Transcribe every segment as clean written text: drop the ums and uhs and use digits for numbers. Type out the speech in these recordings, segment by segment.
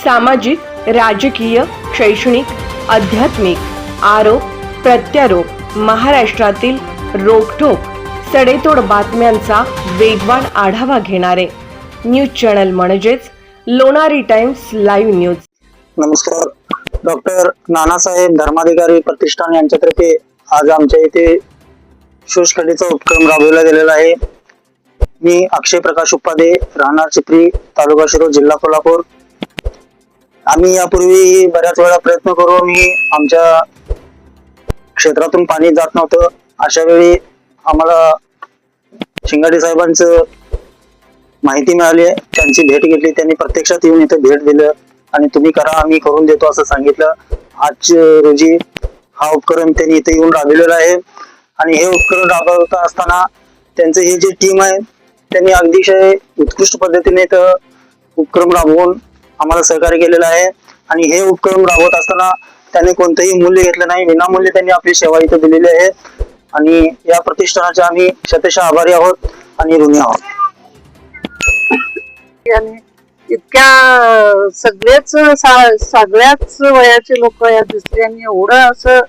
सामाजिक, राजकीय, शैक्षणिक, आध्यात्मिक, आरोप प्रत्यारोप महाराष्ट्रातील रोखठोक सडेतोड बातम्यांचा वेगवान आढावा घेणारे न्यूज चॅनल म्हणजेच लोणारी टाइम्स लाईव्ह न्यूज. नमस्कार. डॉक्टर नानासाहेब धर्माधिकारी प्रतिष्ठान यांच्यातर्फे आज आमच्या इथे शोषखंडीचा उपक्रम राबवला गेलेला आहे. मी अक्षय प्रकाश उपाध्ये, राहणार चिपरी, तालुका शिरोळ, जिल्हा कोल्हापूर. आम्ही यापूर्वी बऱ्याच वेळा प्रयत्न करून आमच्या क्षेत्रातून पाणी जात नव्हतं. अशा वेळी आम्हाला शिंगाडे साहेबांचं माहिती मिळाली, त्यांची भेट घेतली. त्यांनी प्रत्यक्षात येऊन इथे भेट दिलं आणि तुम्ही करा, आम्ही करून देतो असं सांगितलं. आज रोजी हा उपक्रम त्यांनी इथे येऊन राबविलेला आहे आणि हे उपक्रम राबवता असताना त्यांचे ही जी टीम आहे त्यांनी अतिशय उत्कृष्ट पद्धतीने उपक्रम राबवून आम्हाला सहकार्य केलेलं आहे. आणि हे उपक्रम राबवत असताना त्यांनी कोणतंही मूल्य घेतलं नाही, विनामूल्य त्यांनी आपली सेवा इथे दिलेली आहे आणि या प्रतिष्ठानाचे आम्ही शतशः आभारी आहोत आणि ऋणी आहोत. इतक्या सगळ्याच वयाचे लोक यात दिसले आणि एवढं असं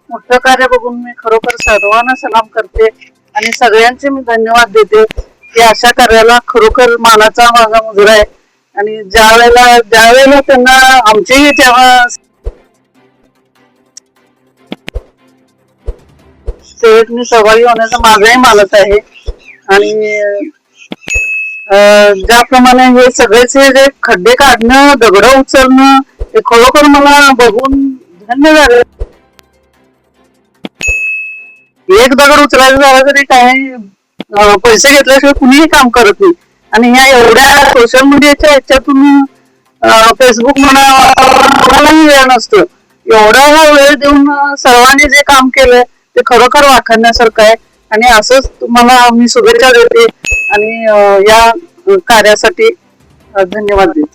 मोठं कार्य बघून मी खरोखर सर्वांना सलाम करते आणि सगळ्यांचे मी धन्यवाद देते की अशा कार्याला खरोखर मानाचा माझा मुजरा आहे. आणि ज्या वेळेला त्यांना आमचेही तेव्हा सेवेत मी सहभागी होण्याचा माझाही मानत आहे. आणि ज्याप्रमाणे हे सगळेच जे खड्डे काढणं, दगड उचलणं, हे खरोखर मला बघून धन्य झाले. एक दगड उचलायचं झालं तरी काही पैसे घेतल्याशिवाय कुणीही काम करत नाही. आणि ह्या एवढ्या सोशल मीडियाच्या ह्याच्यातून फेसबुक मलाही वेळ नसतो, एवढा वेळ देऊन सर्वांनी जे काम केलंय ते खरोखर वाखाणण्यासारखं आहे. आणि असंच तुम्हाला मी शुभेच्छा देते आणि या कार्यासाठी धन्यवाद देते.